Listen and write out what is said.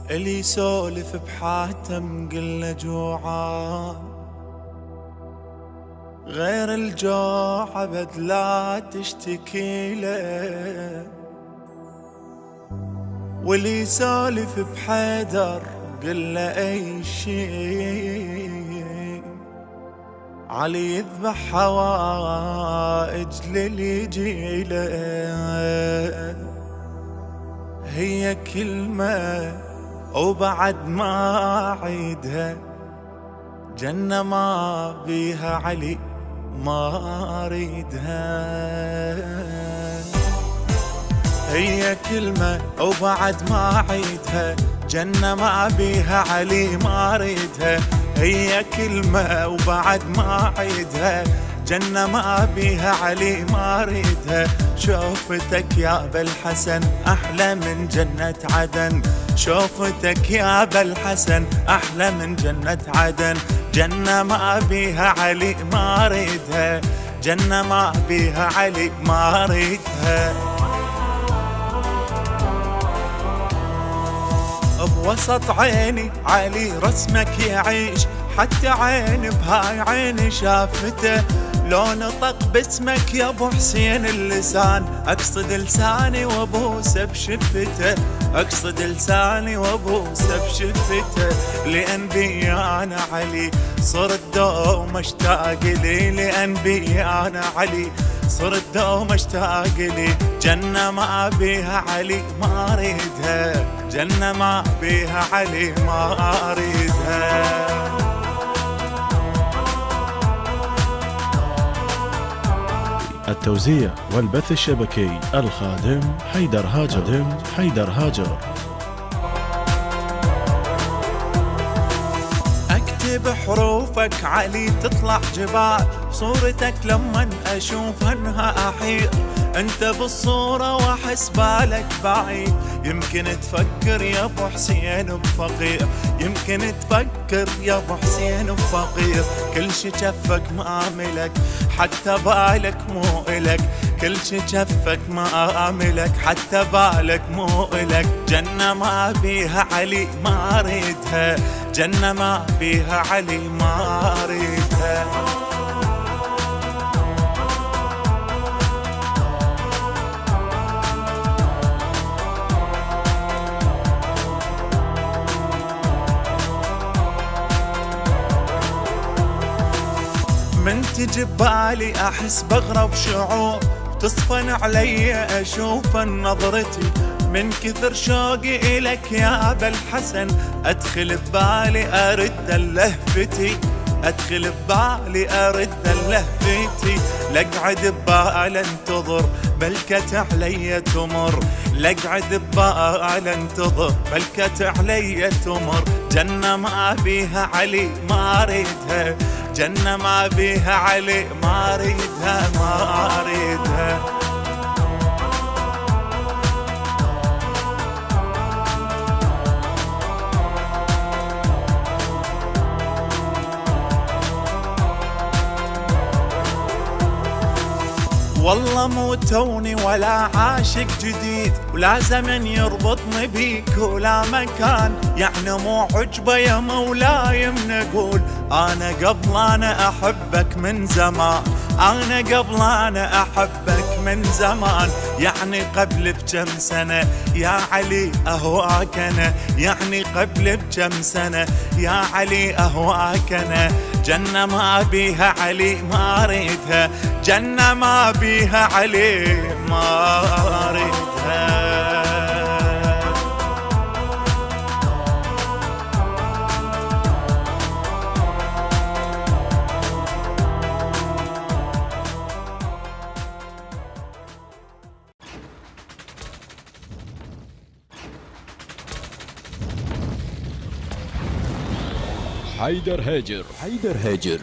اللي يسولف بحاتم قله جوعان، غير الجوع عبد لا تشتكي له. واللي يسولف بحيدر قله اي شي، علي يذبح حوائج للي يجيله. هي كلمة وبعد ما عيدها، جنة ما بيها علي ما اريدها. هي كلمة وبعد ما عيدها، جنة ما بيها علي ما اريدها. هي كلمة وبعد ما عيدها، جنة ما بيها علي ما اريدها. شوفتك يا ابا الحسن احلى من جنة عدن، شوفتك يا ابا الحسن احلى من جنة عدن. جنة ما بيها علي ما اريدها، جنة ما بيها علي ما اريدها. بوسط عيني علي رسمك يعيش، حتى عيني بهاي عيني شافته. لو نطق باسمك يا ابو حسين اللسان، اقصد لساني وابوسه بشفته، اقصد لساني وابوسه بشفته. لان بي انا علي صرت دوم اشتاق لي، لان بي انا علي صرت دوم اشتاق لي. جنة ما بيها علي ما اريدها، جنة ما بيها علي ما اريدها. التوزيع والبث الشبكي الخادم حيدر هاجر. اكتب حروفك علي تطلع جبال، صورتك لما اشوفها انها احير. انت بالصورة واحس بالك بعيد، يمكن تفكر يا ابو حسين بفقير، يمكن تفكر يا ابو حسين بفقير. كل شي جفك ما ملك حتى بالك مو الك، كل شي جفك ما ملك حتى بالك مو الك. جنة ما بيها علي ما اريدها، جنة ما بيها علي ما اريدها. من تجي ببالي احس بغرب شعور، تصفن علي اشوف نظرتي. من كثر شوقي الك يا ابا الحسن ادخل ببالي ارد لهفتي، ادخل ببالي ارد لهفتي. لاقعد ببالي انتظر بلكت علي تمر، لاقعد ببالي انتظر بلكت علي تمر. جنة ما بيها علي ما اريدها، جنة ما بيها علي ما اريدها ما اريدها. والله مو توني ولا عاشق جديد، ولا زمن يربطني بيك ولا مكان. يعني مو عجبه يا مولاي من اقول انا قبل انا احبك من زمان، انا قبل انا احبك من زمان. يعني قبل بكم سنة يا علي اهواك انا، يعني قبل بكم سنة يا علي اهواك انا. جنة ما بيها علي ما اريدها، جنة ما بيها علي ما اريدها. حيدر هاجر